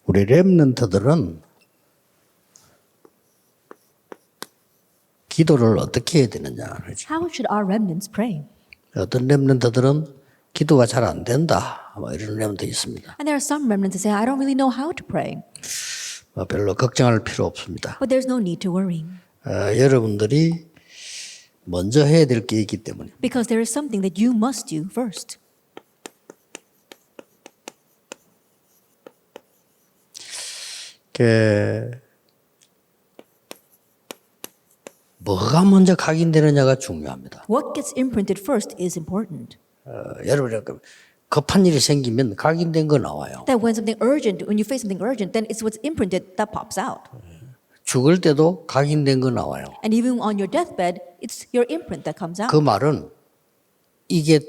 우리 렘넌트들은 기도를 어떻게 해야 되느냐. How should our remnants pray? 어떤 렘넌트들은 기도가 잘 안 된다. 뭐 이런 렘넌트 있습니다. And there are some remnants that say, I don't really know how to pray. 별로 걱정할 필요 없습니다. But there's no need to worry. 여러분들이 먼저 해야 될 게 있기 때문에. Because there is something that you must do first. 뭐가 먼저 각인되느냐가 중요합니다. What gets imprinted first is important. 여러분이 급한 일이 생기면 각인된 거 나와요. That when something urgent, when you face something urgent, then it's what's imprinted that pops out. 죽을 때도 각인된 거 나와요. And even on your deathbed, it's your imprint that comes out. 그 말은 이게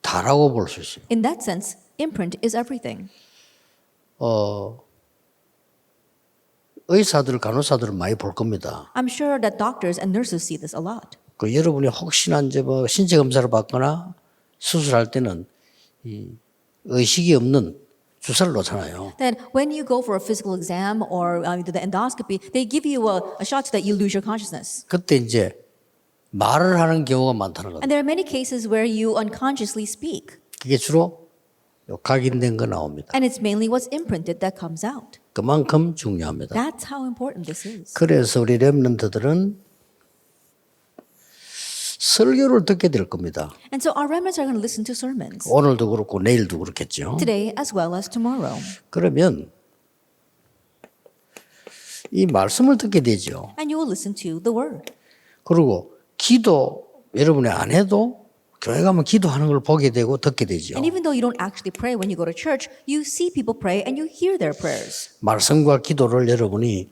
다라고 볼 수 있어요. In that sense, imprint is everything. 의사들, 간호사들은 많이 볼 겁니다. I'm sure that doctors and nurses see this a lot. 여러분이 혹시나 이제 뭐 신체 검사를 받거나 수술할 때는 이 의식이 없는 주사를 놓잖아요. Then when you go for a physical exam or do the endoscopy, they give you a shot so that you lose your consciousness. 그때 이제 말을 하는 경우가 많다는 거예요. And there are many cases where you unconsciously speak. 그게 주로 각인된 거 나옵니다. And it's mainly what's imprinted that comes out. 그만큼 중요합니다. That's how important this is. 그래서 우리 렘넌트들은 설교를 듣게 될 겁니다. And so our remnants are going to listen to sermons 오늘도 그렇고 내일도 그렇겠죠. today as well as tomorrow. 그러면 이 말씀을 듣게 되죠. And you will listen to the word. 그리고 기도 여러분이 안 해도 교회 가면 기도하는 걸 보게 되고 듣게 되죠. And even though you don't actually pray when you go to church, you see people pray and you hear their prayers. 말씀과 기도를 여러분이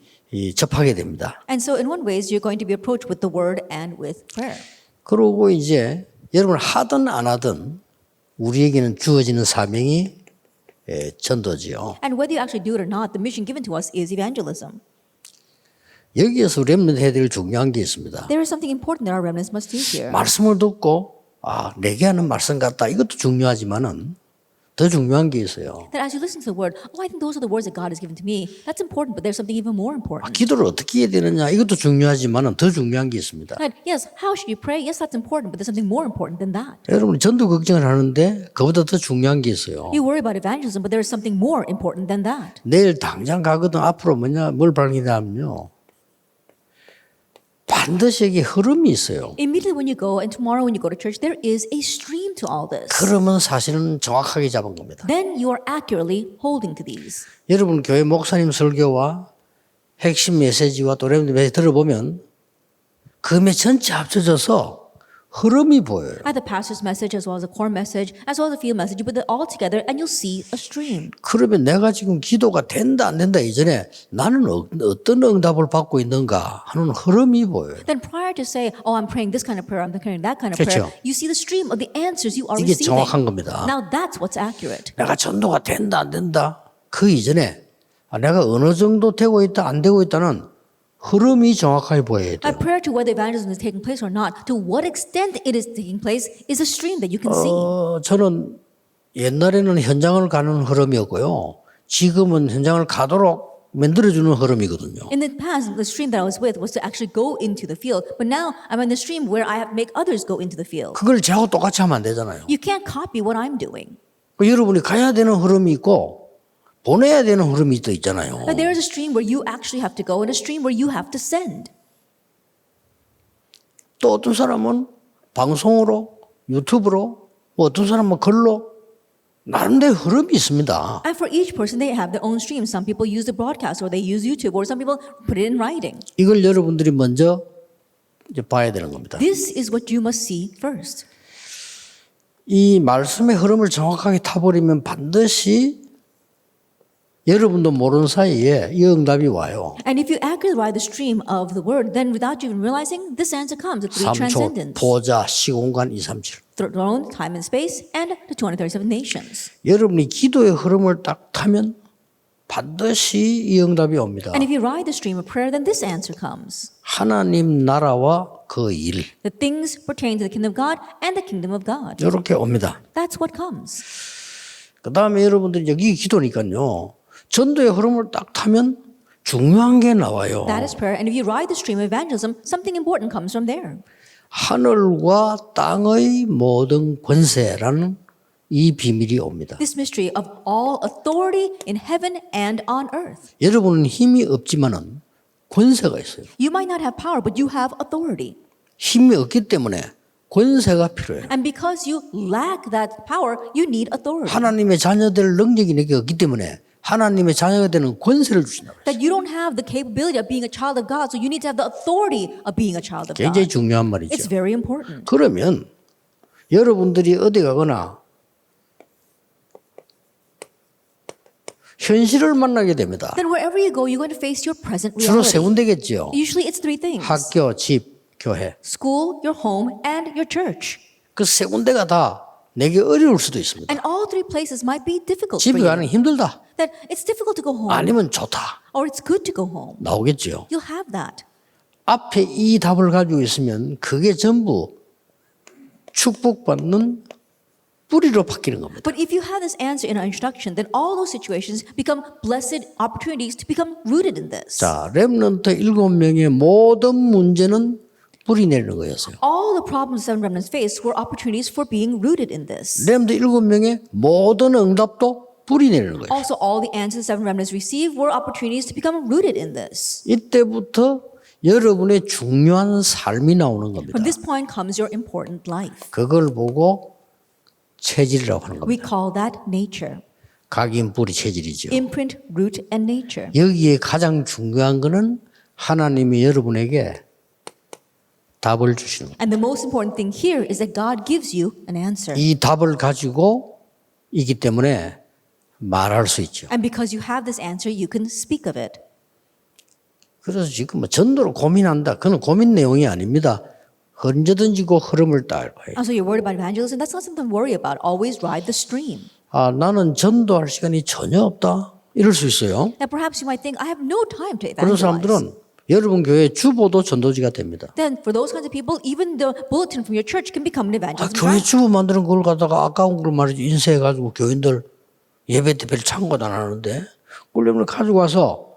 접하게 됩니다. And so in one ways, you're going to be approached with the word and with prayer. 그리고 이제 여러분 하든 안 하든 우리에게는 주어지는 사명이 전도지요. And whether you actually do it or not, the mission given to us is evangelism. 여기에서 렘넌트 해야 될 중요한 게 있습니다. There is something important that our remnants must do here. 말씀을 듣고 내게 하는 말씀 같다. 이것도 중요하지만은 더 중요한 게 있어요. That as you listen to the word, I think those are the words that God has given to me. That's important, but there's something even more important. 기도를 어떻게 해야 되느냐. 이것도 중요하지만은 더 중요한 게 있습니다. And yes, how should you pray? Yes, that's important, but there's something more important than that. 여러분이 전도 걱정을 하는데 그보다 더 중요한 게 있어요. You worry about evangelism, but there's something more important than that. 내일 당장 가거든 앞으로 뭘 발견하면요. 반드시 여기 흐름이 있어요. Immediately when you go and tomorrow when you go to church, there is a stream to all this. 그러면 사실은 정확하게 잡은 겁니다. Then you are accurately holding to these. 여러분 교회 목사님 설교와 핵심 메시지와 또 렘넌트 메시지 들어보면 그 전체 합쳐져서 흐름이 보여요. At the pastor's message as well as the core message, as well as the field message, you put it all together and you'll see a stream. 그러면 내가 지금 기도가 된다 안 된다 이전에 나는 어떤 응답을 받고 있는가 하는 흐름이 보여요. Then prior to say, oh, I'm praying this kind of prayer, I'm praying that kind of 그렇죠. prayer, you see the stream of the answers you are 이게 receiving. 정확한 겁니다. Now that's what's accurate. 내가 전도가 된다 안 된다 그 이전에 내가 어느 정도 되고 있다 안 되고 있다는 흐름이 정확하게 보여야 A 돼요. prayer to whether evangelism is taking place or not, to what extent it is taking place, is a stream that you can see. 저는 옛날에는 현장을 가는 흐름이었고요. 지금은 현장을 가도록 만들어주는 흐름이거든요. In the past, the stream that I was with was to actually go into the field, but now I'm in the stream where I have to make others go into the field. 그걸 저하고 똑같이 하면 안 되잖아요. You can't copy what I'm doing. 여러분이 가야 되는 흐름이 있고 보내야 되는 흐름이 또 있잖아요. But there is a stream where you actually have to go and a stream where you have to send. 또 어떤 사람은 방송으로 유튜브로 어떤 사람은 글로 나름대로 흐름이 있습니다. And for each person, they have their own stream. Some people use the broadcast or they use YouTube or some people put it in writing. 이걸 여러분들이 먼저 이제 봐야 되는 겁니다. This is what you must see first. 이 말씀의 흐름을 정확하게 타버리면 반드시 여러분도 모르는 사이에 이 응답이 와요. And if you accurately ride the stream of the word, then without you even realizing, this answer comes. The three 3초, transcendents. 보좌, 시공간, 237. Throne, time and space, and the 237 nations. 여러분이 기도의 흐름을 딱 타면 반드시 이 응답이 옵니다. And if you ride the stream of prayer, then this answer comes. 하나님 나라와 그 일. The things pertaining to the kingdom of God and the kingdom of God. 이렇게 옵니다. That's what comes. 그 다음에 여러분들이 여기 기도니까요. 전도의 흐름을 딱 타면 중요한 게 나와요. That is prayer. And if you ride the stream of evangelism, something important comes from there. 하늘과 땅의 모든 권세라는 이 비밀이 옵니다. This mystery of all authority in heaven and on earth. 여러분은 힘이 없지만은 권세가 있어요. You might not have power, but you have authority. 힘이 없기 때문에 권세가 필요해요. And because you lack that power, you need authority. 하나님의 자녀될 능력이 내게 없기 때문에 하나님의 자녀가 되는 권세를 주신다. That you don't have the capability of being a child of God, so you need to have the authority of being a child of 굉장히 God. 중요한 말이죠. It's very important. 그러면 여러분들이 어디 가거나 현실을 만나게 됩니다. Then wherever you go, you're going to face your present 주로 세 reality. 군데겠죠. Usually it's three things. 학교, 집, 교회. School, your home, and your church. 그 세 군데가 다 내게 어려울 수도 있습니다. And all three places might be difficult 집에 for 가는 you. 게 힘들다. That it's difficult to go home. 아니면 좋다. Or it's good to go home. 나오겠죠. You'll have that. 앞에 이 답을 가지고 있으면 그게 전부 축복받는 뿌리로 바뀌는 겁니다. But if you have this answer in our introduction, then all those situations become blessed opportunities to become rooted in this. 자, 렘넌트 7명의 모든 문제는 뿌리 내리는 거였어요. All the problems seven remnants faced were opportunities for being rooted in this. 렘넌트 7명의 모든 응답도 뿌리 내리는 거예요. Also, all the answers seven remnants received were opportunities to become rooted in this. 이때부터 여러분의 중요한 삶이 나오는 겁니다. From this point comes your important life. 그걸 보고 체질이라고 하는 We 겁니다. call that nature. 각인 뿌리 체질이죠. Imprint, root, and nature. 여기에 가장 중요한 거는 하나님이 여러분에게 답을 주시는 거예요. And the most important thing here is that God gives you an answer. 이 답을 가지고 있기 때문에 말할 수 있죠. And because you have this answer, you can speak of it. 그래서 지금 뭐 전도를 고민한다. 그건 고민 내용이 아닙니다. 언제든지 그 흐름을 따라야 해요. And so you're worried about evangelism. That's not something to worry about. Always ride the stream. 아, 나는 전도할 시간이 전혀 없다. 이럴 수 있어요. Now perhaps you might think, I have no time to 그런 evangelize. 사람들은 여러분 교회 주보도 전도지가 됩니다. Then for those kinds of people, even the bulletin from your church can become an 아, evangelism 교회 tract. 주보 만드는 걸 갖다가 아까운 걸 말이죠. 인쇄해가지고 교인들 예배 때 별 참고도 안 하는데 그걸 여러분 가지고 와서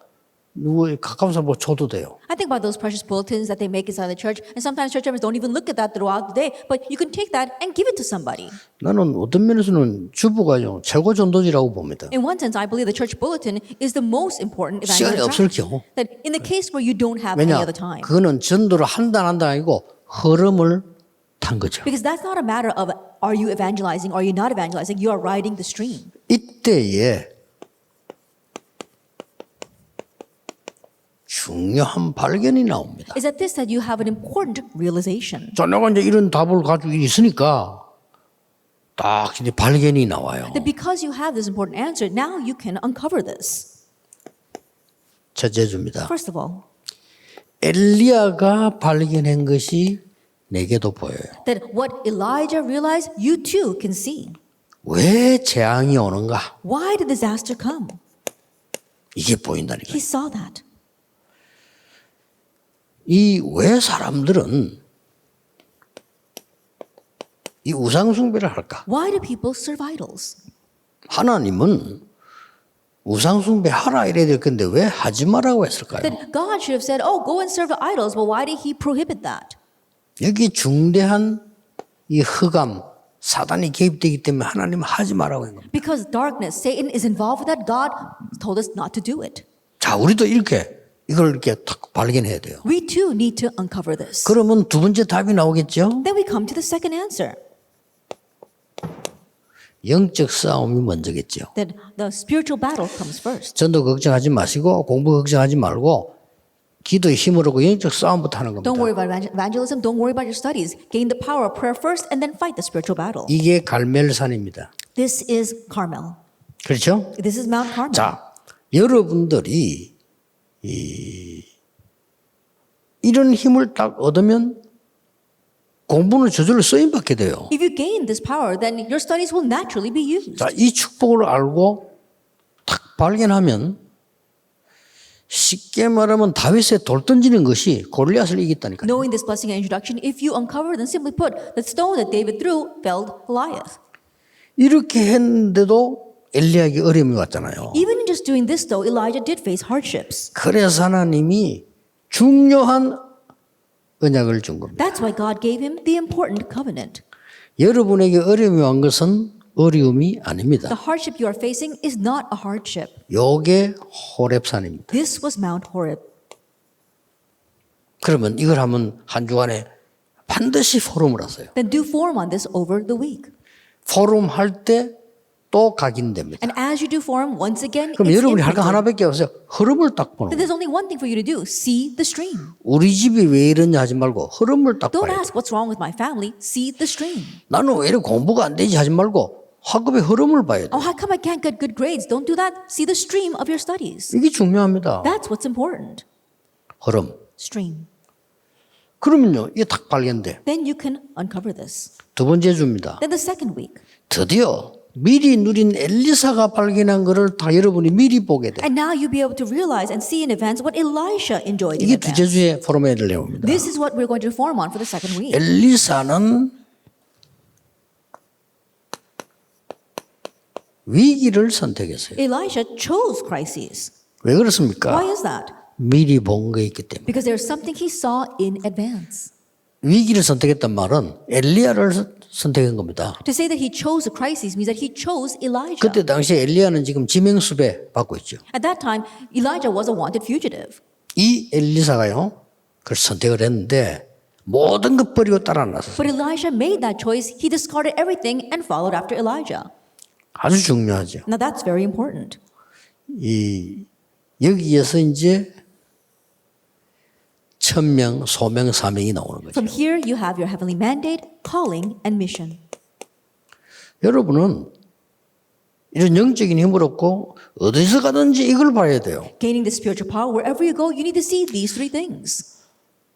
누구 가까운 사람 뭐 줘도 돼요. I think about those precious bulletins that they make inside the church, and sometimes church members don't even look at that throughout the day, but you can take that and give it to somebody. 나는 어떤 면에서는 주보가 최고 전도지라고 봅니다. In one sense, I believe the church bulletin is the most important 시간이 evangelism 없을 tract. 경우. That in the case where you don't have any 왜냐? other time. 그거는 전도를 한다 안 한다 아니고 흐름을 탄 거죠. Because that's not a matter of are you evangelizing, are you not evangelizing, you are riding the stream. 이때에 중요한 발견이 나옵니다. Is at this that you have an important realization. 자, 내가 이제 이런 답을 가지고 있으니까 딱 이제 발견이 나와요. That because you have this important answer, now you can uncover this. 첫째 줍니다. First of all, 엘리야가 발견한 것이 내게도 보여요. that what Elijah realized, you too can see. 왜 재앙이 오는가? Why did disaster come? 이게 보인다니까요. He saw that. 이 왜 사람들은 이 우상 숭배를 할까? Why do people serve idols? 하나님은 우상 숭배 하라 이래야 될 건데 왜 하지 말라고 했을까요? That God should have said, oh, go and serve the idols, but why did he prohibit that? 여기 중대한 이 흑암, 사단이 개입되기 때문에 하나님은 하지 말라고 한 겁니다. Because darkness, Satan is involved with that, God told us not to do it. 자, 우리도 이걸 이렇게 탁 발견해야 돼요. We too need to uncover this. 그러면 두 번째 답이 나오겠죠? Then we come to the second answer. 영적 싸움이 먼저겠죠. That the spiritual battle comes first. 전도 걱정하지 마시고 공부 걱정하지 말고 기도의 힘을 얻고 영적 싸움부터 하는 겁니다. Don't worry about evangelism. Don't worry about your studies. Gain the power of prayer first and then fight the spiritual battle. 이게 갈멜산입니다. This is Carmel. 그렇죠? This is Mount Carmel. 자, 여러분들이 이런 힘을 딱 얻으면 공부는 저절로 쓰임 받게 돼요. If you gain this power, then your studies will naturally be used. 자, 이 축복을 알고 딱 발견하면 쉽게 말하면 다윗의 돌 던지는 것이 골리앗을 이겼다니까요. Knowing this blessing and introduction, if you uncover, then simply put, the stone that David threw felled Goliath. 이렇게 했는데도 엘리야에게 어려움이 왔잖아요. Even in just doing this, though, Elijah did face hardships. 그래서 하나님이 중요한 언약을 준 겁니다. That's why God gave him the important covenant. 여러분에게 어려움이 온 것은 어려움이 아닙니다. The hardship you are facing is not a hardship. 요게 호렙산입니다. This was Mount Horeb. 그러면 이걸 하면 한 주간에 반드시 포럼을 하세요. Then do forum on this over the week. 포럼 할 때 또 각인됩니다. And as you do forum, once again, 그럼 it's 여러분이 할 거 imprinted. 하나밖에 없어요. 흐름을 딱 보는 Then 거예요. there's only one thing for you to do. See the stream. 우리 집이 왜 이러냐 하지 말고 흐름을 딱 Don't 봐야 돼요. ask what's wrong with my family. See the stream. 나는 왜 이렇게 공부가 안 되지 하지 말고 학업의 흐름을 봐야 돼요. Oh, how come I can't get good grades? Don't do that. See the stream of your studies. 이게 중요합니다. That's what's important. 흐름. Stream. 그러면요, 이게 딱 발견돼. Then you can uncover this. 두 번째 주입니다. Then the second week. 드디어 미리 누린 엘리사가 발견한 것을 다 여러분이 미리 보게 돼. And now you'll be able to realize and see in advance what Elisha enjoyed in 이게 두째 advance. 주의 포럼의 내용입니다. This is what we're going to form on for the second week. 엘리사는 위기를 선택했어요. Elisha chose crises. 왜 그렇습니까? Why is that? 미리 본 거 있기 때문에. Because there's something he saw in advance. 위기를 선택했단 말은 엘리야를 선택한 겁니다. To say that he chose a crisis means that he chose Elijah. 그때 당시에 엘리야는 지금 지명수배 받고 있죠. At that time, Elijah was a wanted fugitive. 이 엘리사가요, 그걸 선택을 했는데 모든 것 버리고 따라 나섰어요. But Elisha made that choice. He discarded everything and followed after Elijah. 아주 중요하죠. Now that's very important. 여기에서 이제 천명, 소명, 사명이 나오는 거죠. From here, you have your heavenly mandate, calling, and mission. 여러분은 이런 영적인 힘을 얻고 어디서 가든지 이걸 봐야 돼요. Gaining the spiritual power, wherever you go, you need to see these three things.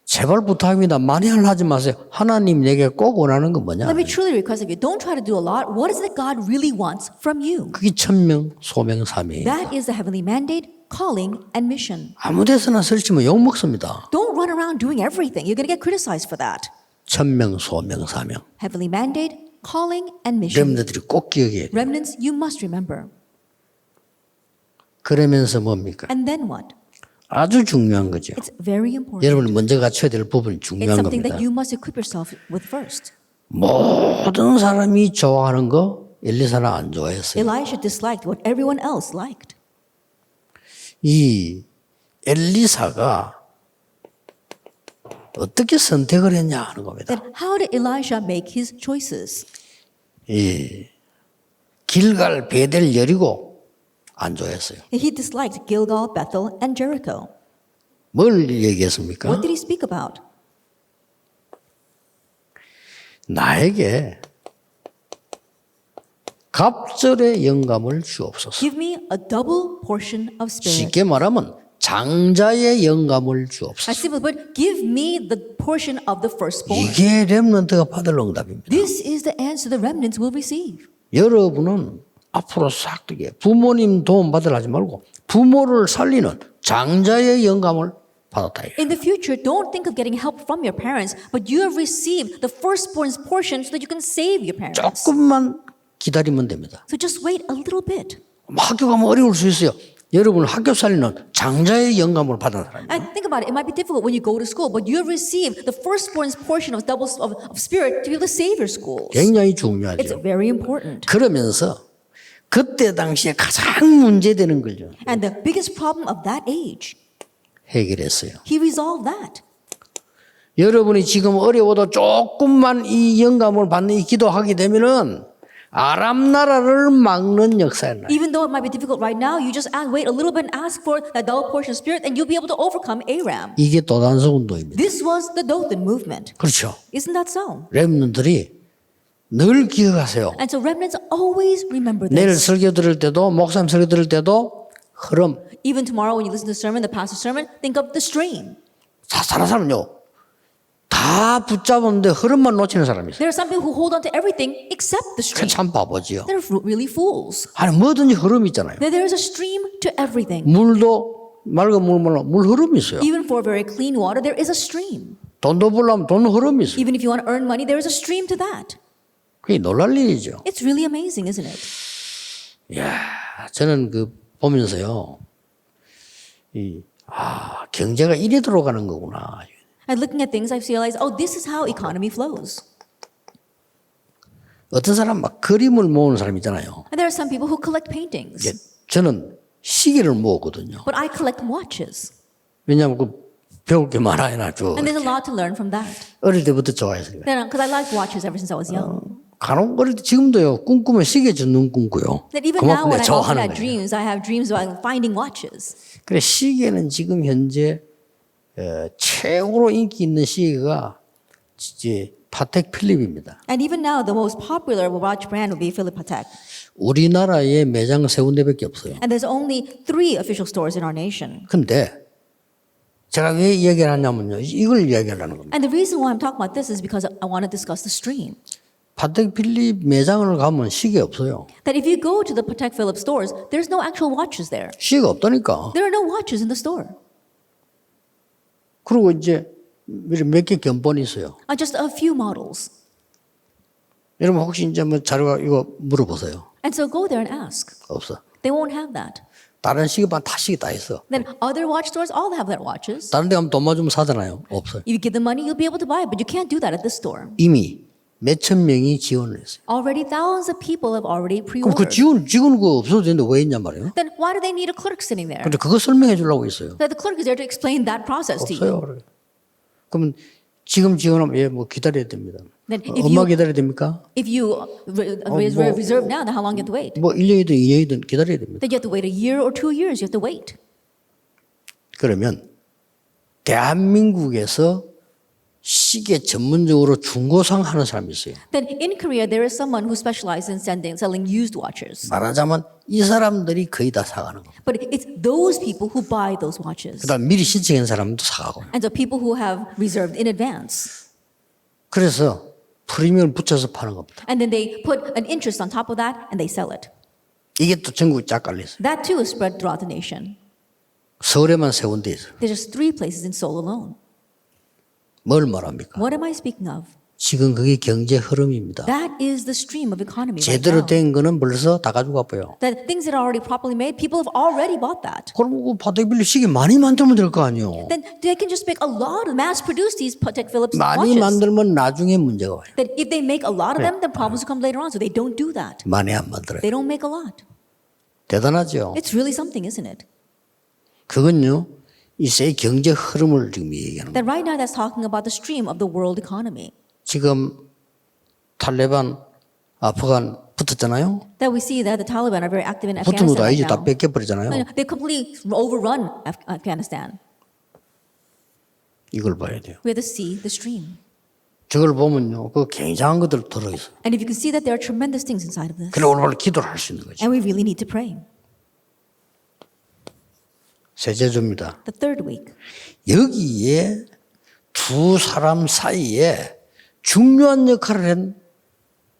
제발 부탁입니다. 많이 하지 마세요. 하나님 내게 꼭 원하는 건 뭐냐? Let me truly request of you, don't try to do a lot. What is it that God really wants from you? 그게 천명, 소명, 사명이에요. That is the heavenly mandate, calling, and mission. 아무 데서나 설치면 욕먹습니다. Don't run around doing everything. You're going to get criticized for that. 천명, 소명, 사명. Heavenly mandate, calling, and mission. 여러분들이 꼭 기억해야 돼요. Remnants, you must remember. 그러면서 뭡니까? And then what? 아주 중요한 거죠. It's very important. 여러분이 먼저 갖춰야 될 부분이 It's 중요한 something 겁니다. that you must equip yourself with first. 모든 사람이 좋아하는 거 엘리사는 안 좋아했어요. Elisha disliked what everyone else liked. 이 엘리사가 어떻게 선택을 했냐 하는 겁니다. Then how did Elisha make his choices? 이 길갈, 베델, 여리고 안 좋아했어요. He disliked Gilgal, Bethel, and Jericho. 뭘 얘기했습니까? What did he speak about? 나에게 갑절의 영감을 주옵소서. Give me a double portion of spirit. 쉽게 말하면 장자의 영감을 I 주옵소서. simply put, give me the portion of the firstborn. 이게 렘넌트가 받을 응답입니다. This is the answer the remnants will receive. 여러분은 앞으로 싹 되게 부모님 도움 받으려 하지 말고 부모를 살리는 장자의 영감을 받았다. In the future, don't think of getting help from your parents, but you have received the firstborn's portion so that you can save your parents. 조금만 기다리면 됩니다. So just wait a little bit. 학교 가면 어려울 수 있어요. 여러분은 학교 살리는 장자의 영감을 받은 사람이에요. And think about it. It might be difficult when you go to school, but you have received the firstborn's portion of of spirit to be able to save your schools. 굉장히 It's 중요하죠. very important. 그러면서 그때 당시에 가장 문제되는 걸요. And the biggest problem of that age, 해결했어요. he resolved that. 여러분이 지금 어려워도 조금만 이 영감을 받는 이 기도하게 되면은 아람 나라를 막는 역사에 나요. Even though it might be difficult right now, you just wait a little bit and ask for that double portion of spirit, and you'll be able to overcome Aram. 이게 도단성 운동입니다. This was the Dothan movement. 그렇죠. Isn't that so? 렘넌트들이 늘 기억하세요. And so remnants always remember 내일 this. 설교 들을 때도 목사님 설교 들을 때도 흐름. Even tomorrow when you listen to the sermon, the pastor's sermon, think of the stream. 사는 사람은요. 다 붙잡았는데 흐름만 놓치는 사람이 있어요. There are some people who hold on to everything except the stream. 참 바보지요. They're really fools. 아니 뭐든지 흐름이 있잖아요. There is a stream to everything. 물도 맑은 물 흐름이 있어요. Even for very clean water, there is a stream. 돈도 벌려면 돈 흐름이 있어요. Even if you want to earn money, there is a stream to that. 그게 놀랄 일이죠. It's really amazing, isn't it? 이야, 저는 그 보면서요, 경제가 이래 돌아가는 거구나. And looking at things, I've realized, oh, this is how economy flows. 어떤 사람 막 그림을 모으는 사람 있잖아요. And there are some people who collect paintings. 예, 저는 시계를 모으거든요. But I collect watches. 왜냐하면 그 배울 게 많아요, 아주. And there's a lot to learn from that. 어릴 때부터 좋아해서 그래요. Because I liked watches ever since I was young. 간혹 어릴 때 지금도요, 꿈꾸면 시계 젖는 꿈꾸요. That even now, 그만큼 when 내가 I often 좋아하는 had 거예요. dreams, I have dreams about finding watches. 그래 시계는 지금 현재 최고로 인기 있는 시계가 이제 파텍 필립입니다. And even now, the most popular watch brand would be Philippe Patek. 우리나라에 매장 세 군데밖에 없어요. And there's only 3 official stores in our nation. 근데 제가 왜 이야기를 하냐면요, 이걸 이야기하려는 겁니다. And the reason why I'm talking about this is because I want to discuss the stream. 파텍 필립 매장을 가면 시계 없어요. That if you go to the Patek Philippe stores, there's no actual watches there. 시계가 없다니까. There are no watches in the store. 그리고 이제 몇 개 견본이 있어요. Just a few models. 여러분 혹시 이제 뭐 자료가 이거 물어보세요. And so go there and ask. 없어. They won't have that. 다른 시계반 다 시계 다 있어. Then other watch stores all have their watches. 다른 데 가면 돈 맞으면 사잖아요. 없어요. You give them money, you'll be able to buy it, but you can't do that at this store. 이미 몇천 명이 지원을 했어요. Already thousands of people have already 그럼 그 pre-ordered. 직원 그거 없어도 되는데 왜 있냔 말이에요. Then why do they need a clerk sitting there? 근데 그거 설명해 주려고 있어요. That the clerk is there to explain that process to you. 없어요. 그래. 그러면 지금 지원하면 뭐 기다려야 됩니다. Then if 얼마 you 기다려야 됩니까? reserve now, then how long do you have to wait? 뭐 1년이든 2년이든 기다려야 됩니다. Then you have to wait a year or 2 years. You have to wait. 그러면 대한민국에서 시계 전문적으로 중고상 하는 사람이 있어요. Then in Korea, there is someone who specializes in selling used watches. 말하자면 이 사람들이 거의 다 사가는 겁니다. But it's those people who buy those watches. 그다음 미리 신청한 사람도 사가고. And so people who have reserved in advance. 그래서 프리미엄을 붙여서 파는 겁니다. And then they put an interest on top of that and they sell it. 이게 또 전국에 쫙 깔려 있어요. That too is spread throughout the nation. 서울에만 세 군데 있어요. There's just 3 places in Seoul alone. 뭘 말합니까? What am I speaking of? 지금 그게 경제 흐름입니다. That is the stream of economy right 제대로 now. 된 거는 벌써 다 가지고 가봐요. That things that are already properly made, people have already bought that. 그럼 그 파텍 필립 시계 많이 만들면 될 거 아니에요. Then they can just make a lot of mass produce these Patek Philippe 많이 watches. 만들면 나중에 문제가 와요. That if they make a lot of them, then problems will come later on. So they don't do that. 많이 안 만들어요. They don't make a lot. 대단하죠. It's really something, isn't it? 그건요, 이 세 경제 흐름을 지금 얘기하는 거예요. That right now that's talking about the stream of the world economy. 지금 탈레반, 아프간 붙었잖아요. That we see that the Taliban are very active in 붙은 Afghanistan 것도 right 아니지, 다 now. 뺏겨버리잖아요. They completely overrun Afghanistan. 이걸 봐야 돼요. We have to see the stream. 저걸 보면요, 그 굉장한 것들 들어있어요. And if you can see that there are tremendous things inside of this. 그래 오늘 기도를 할 수 있는 거죠. And we really need to pray. 세제주입니다. The third week. 여기에 두 사람 사이에 중요한 역할을 한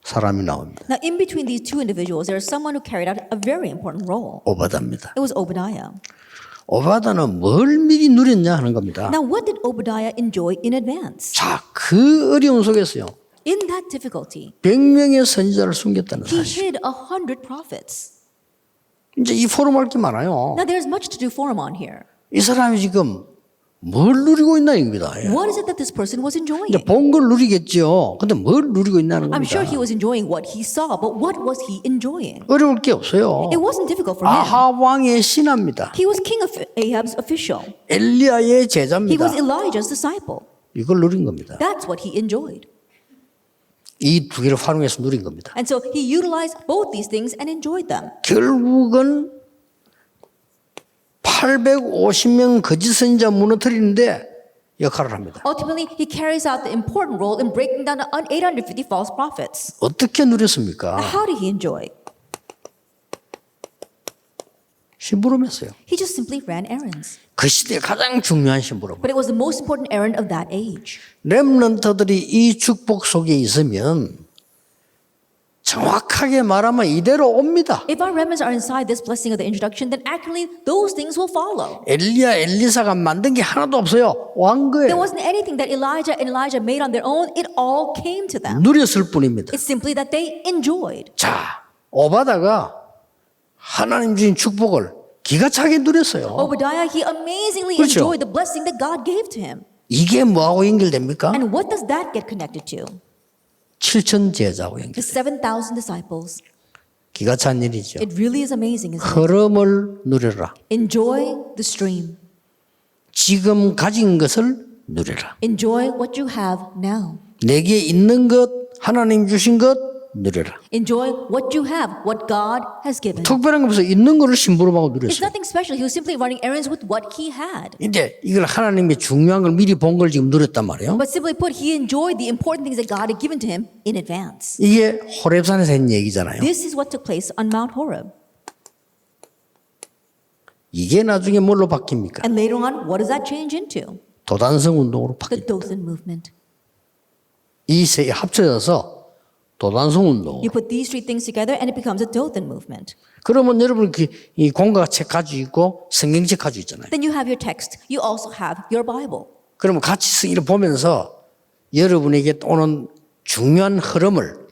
사람이 나옵니다. Now, in between these 2 individuals, there is someone who carried out a very important role. 오바다입니다. It was Obadiah. 오바다는 뭘 미리 누렸냐 하는 겁니다. Now, what did Obadiah enjoy in advance? 자, 그 어려움 속에서요. In that difficulty, 100명의 선지자를 숨겼다는 he 사실. hid 100 prophets. 이제 이 포럼 할 게 많아요. Now, there's much to do for him on here. 이 사람이 지금 뭘 누리고 있나 입니다. What is it that this person was enjoying? 이제 본 걸 누리겠죠. 근데 뭘 누리고 있나는 I'm 겁니다. sure he was enjoying what he saw, but what was he enjoying? 어려울 게 없어요. It wasn't difficult for him. 아하 왕의 신하입니다. He was king of Ahab's official. 엘리야의 He 제자입니다. was Elijah's disciple. 이걸 누린 겁니다. That's what he enjoyed. 이 두 개를 활용해서 누린 겁니다. And so he utilized both these things and enjoyed them. 결국은 850명 거짓 선지자 무너뜨리는데 역할을 합니다. Ultimately, he carries out the important role in breaking down the 850 false prophets. 어떻게 누렸습니까? How did he enjoy? 심부름했어요. He just simply ran errands. 그 시대에 가장 중요한 심부름. But it was the most important errand of that age. 렘넌트들이 이 축복 속에 있으면 정확하게 말하면 이대로 옵니다. If our remnants are inside this blessing of the introduction, then accurately those things will follow. 엘리야, 엘리사가 만든 게 하나도 없어요. 왕 There 거예요. wasn't anything that Elijah and Elijah made on their own. It all came to them. 누렸을 뿐입니다. It's simply that they enjoyed. 자, 오바다가 하나님 주신 축복을 기가 차게 누렸어요. Obadiah, he amazingly 그렇죠. enjoyed the blessing that God gave to him. 이게 뭐하고 연결됩니까? And what does that get connected to? 7천 제자하고 연결. The 7,000 disciples. 기가 찬 일이죠. It really is amazing, isn't it? 흐름을 누려라. Enjoy the stream. 지금 가진 것을 누려라. Enjoy what you have now. 내게 있는 것, 하나님 주신 것 누려라. Enjoy what you have, what God has given. 특별한 게 없어. 있는 거를 심부름하고 It's 누렸어요. nothing special. He was simply running errands with what he had. 이제 이걸 하나님의 중요한 걸 미리 본 걸 지금 누렸단 말이에요. But simply put, he enjoyed the important things that God had given to him in advance. 이게 호렙산에서 했는 얘기잖아요. This is what took place on Mount Horeb. 이게 나중에 뭘로 바뀝니까? And later on, what does that change into? 도단성 운동으로 The 바뀝니다. Dothan movement. 이 세 합쳐져서 도단성 운동. You put these three things together and it becomes a Dothan movement. 그러면 여러분 이 공과책 가지고 있고 성경책 가지고 있잖아요. Then you have your text. You also have your Bible. 그러면 같이 이를 보면서 여러분에게 오는 중요한 흐름을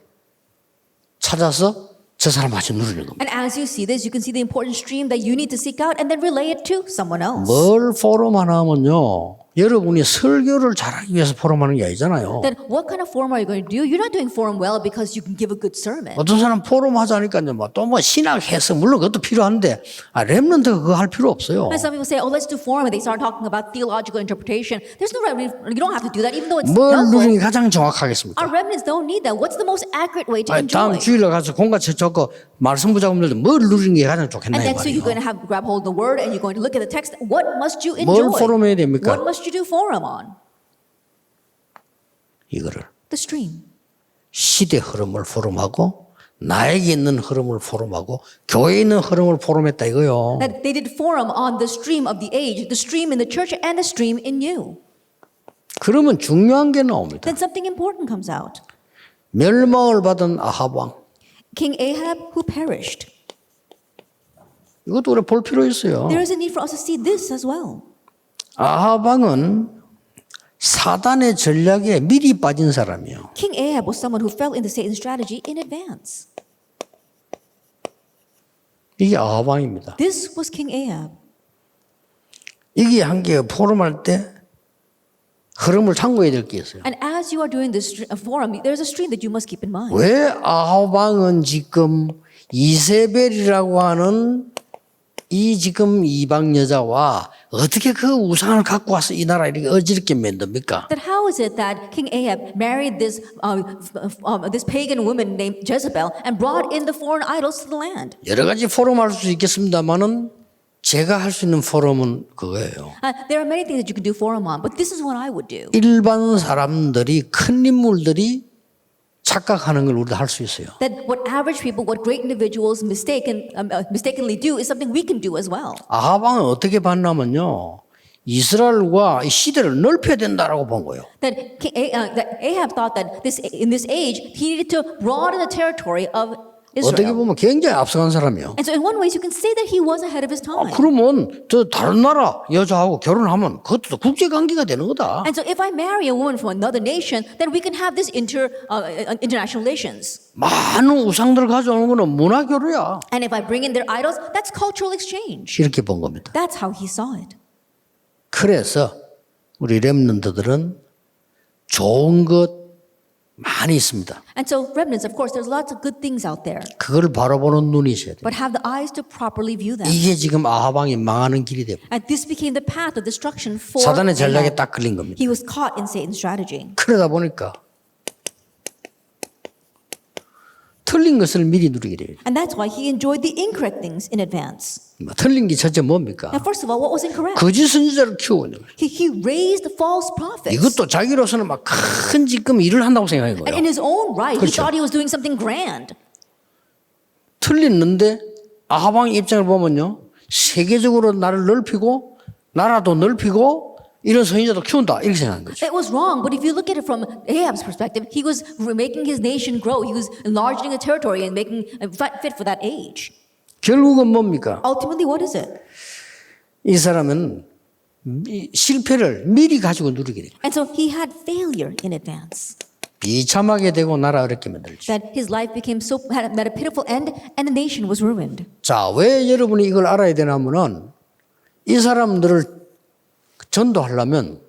찾아서 저 사람 같이 누리는 겁니다. And as you see this, you can see the important stream that you need to seek out and then relay it to someone else. 뭘 포럼 하나 하면요. 여러분이 설교를 잘하기 위해서 포럼하는 게 아니잖아요. Then what kind of forum are you going to do? You're not doing forum well because you can give a good sermon. 어떤 사람 포럼 하자니까요. 또 신학 해석 물론 그것도 필요한데 렘넌트가 그거 할 필요 없어요. And some people say, oh, let's do forum, and they start talking about theological interpretation. There's no you don't have to do that, even though it's 뭘 누리는 게 helpful. 가장 정확하겠습니까? Our remnants don't need that. What's the most accurate way to 다음 enjoy? 주일에 가서 공과책 적고 말씀부 작업들도 뭘 누리는 게 가장 좋겠나 And 이 next week you're going 말이에요. to grab hold of the word and you're going to look at the text. What must you 뭘 enjoy? 포럼해야 됩니까? What must you do forum on? 이거를 The stream. 시대 흐름을 포럼하고 나에게 있는 흐름을 포럼하고 교회에 있는 흐름을 포럼했다 이거요. That they did forum on the stream of the age, the stream in the church, and the stream in you. 그러면 중요한 게 나옵니다. Then something important comes out. 멸망을 받은 아합 왕. King Ahab, who perished. 이것도 우리 볼 필요 있어요. There is a need for us to see this as well. 아합 왕은 사단의 전략에 미리 빠진 사람이에요. King Ahab was someone who fell into Satan's strategy in advance. 이게 아합 왕입니다. This was King Ahab. 이게 한 개 포럼할 때 흐름을 참고해야 될 게 있어요. And as you are doing this forum, there's a stream that you must keep in mind. 왜 아합 왕은 지금 이세벨이라고 하는 이 지금 이방 여자와 어떻게 그 우상을 갖고 와서 이 나라 이렇게 어지럽게 만듭니까? That how is it that King Ahab married this this pagan woman named Jezebel and brought in the foreign idols to the land? 여러 가지 포럼할 수 있겠습니다만은 제가 할 수 있는 포럼은 그거예요. There are many things that you can do forum on, but this is what I would do. 일반 사람들이 큰 인물들이 착각하는 걸 우리도 할 수 있어요. That what average people, what great individuals mistakenly do is something we can do as well. 아합 왕은 어떻게 봤냐면요. 이스라엘과 이 시대를 넓혀야 된다라고 본 거예요. That Ahab thought that in this age he needed to broaden the territory of 어떻게 Israel. 보면 굉장히 앞서간 사람이에요. And so in one way you can say that he was ahead of his time. 그러면 저 다른 나라 여자하고 결혼하면 그것도 국제 관계가 되는 거다. And so if I marry a woman from another nation, then we can have this international relations. 많은 우상들을 가져오는 거는 문화 교류야. And if I bring in their idols, that's cultural exchange. 이렇게 본 겁니다. That's how he saw it. 그래서 우리 렘넌트들은 좋은 것 많이 있습니다. And so remnants, of course, there's lots of good things out there, 그걸 바라보는 눈이 있어야 돼요. but have the eyes to properly view them. 이게 지금 아합 왕이 망하는 길이 되고 And this became the path of destruction for 사단의 전략에 Ahab. 딱 걸린 겁니다. He was caught in Satan's strategy. 그러다 보니까 틀린 것을 미리 누리게 돼요. And that's why he enjoyed the incorrect things in advance. 틀린 게 첫째 뭡니까? Now, first of all, what was incorrect? 거짓 선지자를 키우고 있는 거예요. He raised false prophets. 이것도 자기로서는 막 큰 지금 일을 한다고 생각한 And 거예요. in his own right, he 그렇죠. thought he was doing something grand. 틀렸는데 아합 왕의 입장을 보면요. 세계적으로 나를 넓히고 나라도 넓히고 이런 선지자도 키운다 이렇게 생각한 거죠. It was wrong, but if you look at it from Ahab's perspective, he was making his nation grow. He was enlarging the territory and making fit for that age. 결국은 뭡니까? Ultimately, what is it? 이 사람은 실패를 미리 가지고 누리게 돼요. And so he had failure in advance. 비참하게 되고 나라 어렵게 만들지. that his life became so had a pitiful end and the nation was ruined. 자, 왜 여러분이 이걸 알아야 되냐면은 이 사람들을 전도하려면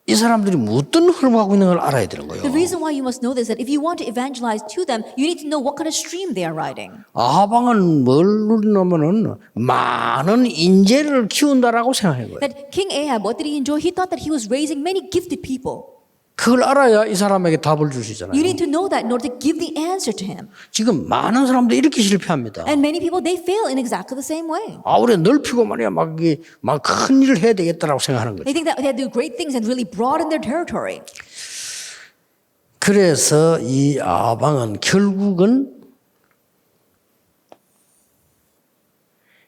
이 사람들이 어떤 흐름을 하고 있는 걸 알아야 되는 거예요. The reason why you must know this is that if you want to evangelize to them, you need to know what kind of stream they are riding. 아하방은 뭘 누리냐면은 많은 인재를 키운다라고 생각한 거예요. That King Ahab, what did he enjoy? He thought that he was raising many gifted people. 그걸 알아야 이 사람에게 답을 줄 수 있잖아요. You need to know that in order to give the answer to him. 지금 많은 사람들이 이렇게 실패합니다. And many people, they fail in exactly the same way. 우리 넓히고 말이야 막 큰 일을 해야 되겠다라고 생각하는 거예요. They think that they do great things and really broaden their territory. 그래서 이 아방은 결국은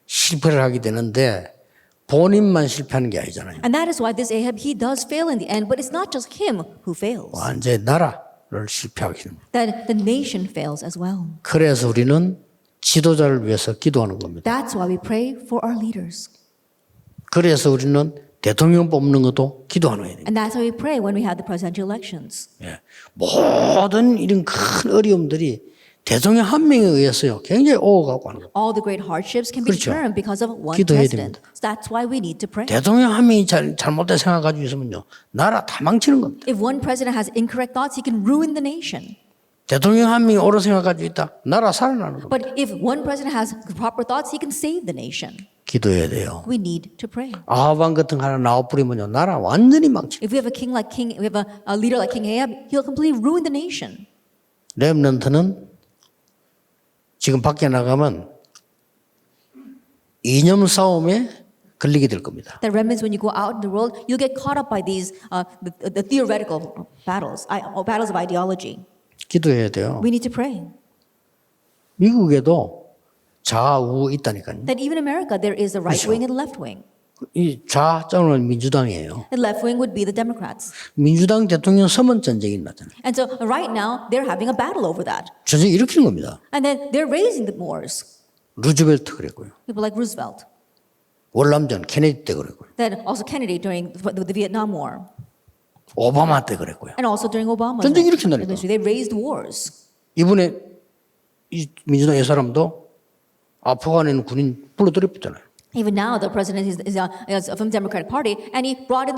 실패를 하게 되는데 본인만 실패하는 게 아니잖아요. And that is why this Ahab, he does fail in the end, but it's not just him who fails. 완전히 나라를 실패하게 됩니다. That the nation fails as well. 그래서 우리는 지도자를 위해서 기도하는 겁니다. That's why we pray for our leaders. 그래서 우리는 대통령 뽑는 것도 기도하는 거예요. And that's why we pray when we have the presidential elections. 예. 모든 이런 큰 어려움들이 대통령 한 명에 의해서요 굉장히 오가고 하는 거예요. All the great hardships can be 그렇죠. turned because of one 기도해야 president. 됩니다. So that's why we need to pray. 대통령 한 명이 잘못된 생각 가지고 있으면요 나라 다 망치는 겁니다. If one president has incorrect thoughts, he can ruin the nation. 대통령 한 명이 옳은 생각 가지고 있다 나라 살아나는 겁니다. But if one president has proper thoughts, he can save the nation. 기도해야 돼요. We need to pray. 아하방 같은 거 하나 나와버리면요 나라 완전히 망치. If we have we have a leader like King Ahab, he'll completely ruin the nation. 렘넌트는 지금 밖에 나가면 이념 싸움에 걸리게 될 겁니다. That remnants, when you go out in the world, you'll get caught up by these the theoretical battles, battles of ideology. 기도해야 돼요. We need to pray. 미국에도 좌우 있다니까요. That even in America, there is a right wing and a left wing. 이 좌쪽은 민주당이에요. The left wing would be the Democrats. 민주당 대통령 서면 전쟁이 나잖아요. And so right now, they're having a battle over that. 전쟁 일으키는 겁니다. And then they're raising the wars. 루즈벨트 그랬고요. People like Roosevelt. 월남전 케네디 때 그랬고요. Then also Kennedy during the Vietnam War. 오바마 때 그랬고요. And also during Obama's 전쟁 일으킨다니까. administration. They raised wars. 이번에 이 민주당 이 사람도 아프간에 있는 군인 불러들였잖아요. Even now, the president is from the Democratic Party, and he brought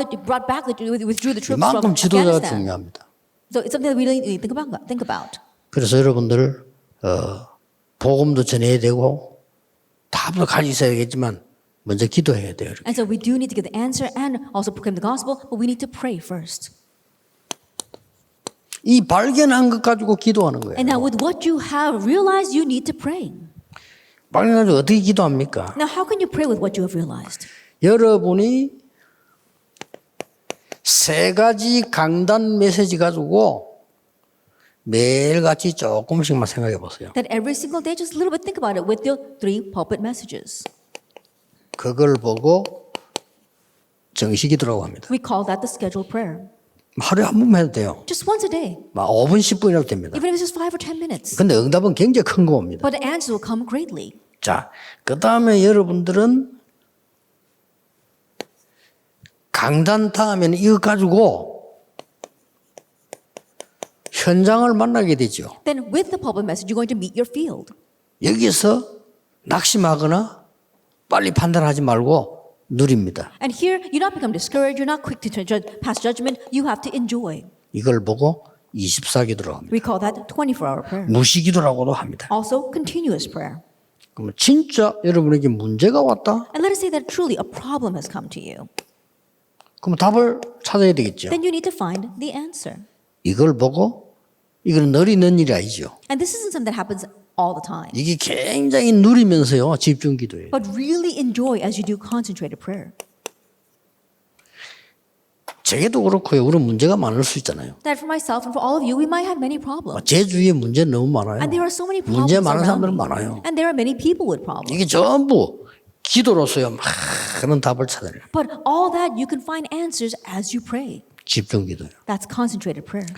back withdrew the troops from 이만큼 지도자가 Afghanistan. 중요합니다. So it's something that we really need to think about. 그래서 여러분들 복음도 전해야 되고 답도 가지고 있어야겠지만 먼저 기도해야 돼요. 이렇게. And so we do need to get the answer and also proclaim the gospel, but we need to pray first. 이 발견한 것 가지고 기도하는 거예요. And now, with what you have realized, you need to pray. 발견해가지고 어떻게 기도합니까? Now, how can you pray with what you have realized? 여러분이 세 가지 강단 메시지 가지고 매일같이 조금씩만 생각해 보세요. That every single day, just a little bit think about it with your 3 pulpit messages. 그걸 보고 정식기도라고 합니다. We call that the scheduled prayer. 하루에 한 번만 해도 돼요. Just once a day, 막 5분, 10분이라도 됩니다. even if it's just 5 or 10 minutes. 근데 응답은 굉장히 큰 겁니다. But the answers will come greatly. 자, 그 다음에 여러분들은 강단 다음에는 이거 가지고 현장을 만나게 되죠. Then with the pulpit message, you're going to meet your field. 여기서 낙심하거나 빨리 판단하지 말고 누립니다. And here, you not become discouraged. You're not quick to pass judgment. You have to enjoy. 이걸 보고 24기도라고 합니다. We call that 24-hour prayer. 무시기도라고도 합니다. Also, continuous prayer. 그러면 진짜 여러분에게 문제가 왔다? And let us say that truly a problem has come to you. 그럼 답을 찾아야 되겠죠. Then you need to find the answer. 이걸 보고 이건 늘 있는 일이 아니죠. And this isn't something that happens all the time. 이게 굉장히 누리면서요 집중기도예요. But really enjoy as you do concentrated prayer. 제게도 그렇고요. 우리 문제가 많을 수 있잖아요. That for myself and for all of you, we might have many problems. 제 주위에 문제 너무 많아요. And there are so many problems 문제 많은 around 사람들은 me. 많아요. And there are many people with problems. 이게 전부 기도로서요 많은 답을 찾아내요. But all that you can find answers as you pray. 집중기도요. That's concentrated prayer.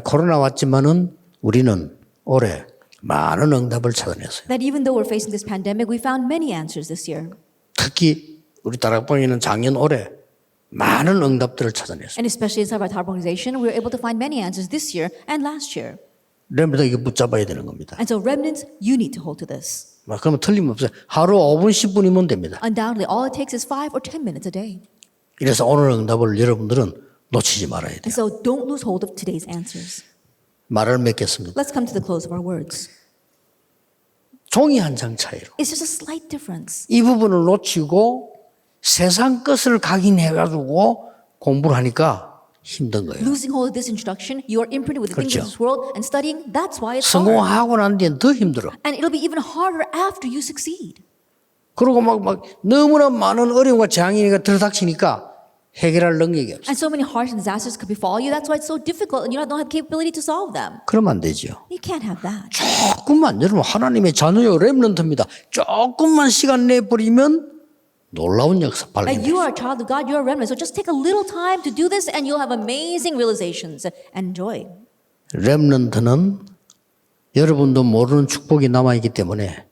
코로나 왔지만은 우리는 올해 많은 응답을 찾아냈어요. That even though we're facing this pandemic, we found many answers this year. 특히 우리 다락방에는 작년 올해 많은 응답들을 찾아냈어요. And especially inside our Thai organization, we were able to find many answers this year and last year. 렘넌트 이게 붙잡아야 되는 겁니다. And so remnants, you need to hold to this. 그러면 틀림없어요. 하루 5분 10분이면 됩니다. Undoubtedly, all it takes is 5 or 10 minutes a day. 그래서 오늘 응답을 여러분들은 놓치지 말아야 돼요. And so don't lose hold of today's answers. 말을 맺겠습니다. Let's come to the close of our words. 종이 한 장 차이로 It's just a slight difference. 이 부분을 놓치고 세상 것을 각인해가지고 공부를 하니까 힘든 거예요. Losing hold of this introduction, you are imprinted with the things 그렇죠. of this world and studying, that's why it's hard. 성공하고 난 뒤엔 더 힘들어. And it'll be even harder after you succeed. 그리고 막 너무나 많은 어려움과 장애가 들어닥치니까 해결할 능력이 없어. And so many harsh disasters could befall you. That's why it's so difficult and you don't have the capability to solve them. 그러면 안 되죠. You can't have that. 조금만 여러분 하나님의 자녀요 렘넌트입니다. 조금만 시간 내버리면 놀라운 역사 Like you 발견돼요. are a child of God, you are a remnant. So just take a little time to do this and you'll have amazing realizations and joy. 렘넌트는 여러분도 모르는 축복이 남아있기 때문에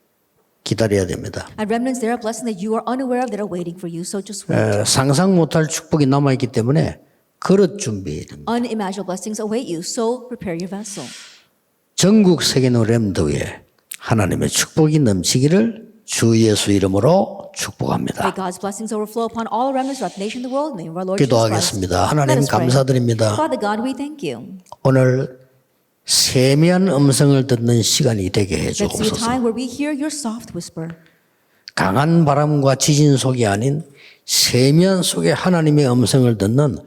기다려야 됩니다. And remnants, there are blessings that you are unaware of that are waiting for you. So just wait. 상상 못할 축복이 남아있기 때문에 그릇 준비해야 됩니다. Unimaginable blessings await you. So prepare your vessel. 전국 세계의 렘더 위에 하나님의 축복이 넘치기를 주 예수 이름으로 축복합니다. May God's blessings overflow upon all remnants throughout the nation of the world. In the name of our Lord Jesus Christ. 기도하겠습니다. Let 하나님 us pray. 감사드립니다. Father God, we thank you. 오늘 세미한 음성을 듣는 시간이 되게 Let's see a 해주옵소서. time where we hear your soft whisper. 강한 바람과 지진 속이 아닌 세미한 속에 하나님의 음성을 듣는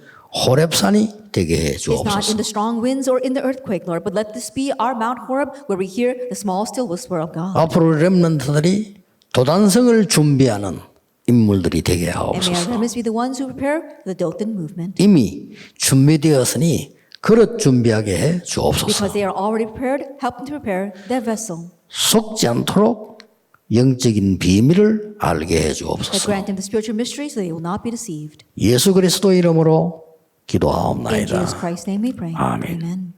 호렙산이 되게 It's not in 해주옵소서. the strong winds or in the earthquake, Lord, but let this be our Mount Horeb where we hear the small, still whisper of God. 앞으로 렘넌트들이 도단성을 준비하는 인물들이 되게 And may our 하옵소서. remnants be the ones who prepare the Dothan movement. 이미 준비되었으니 그릇 준비하게 해 주옵소서. Because they are already prepared, help them to prepare their vessel. 속지 않도록 영적인 비밀을 알게 해 That 주옵소서. grant them the spiritual mystery so they will not be deceived. 예수 그리스도 이름으로 In 기도하옵나이다. Jesus Christ's name we pray. Amen. Amen.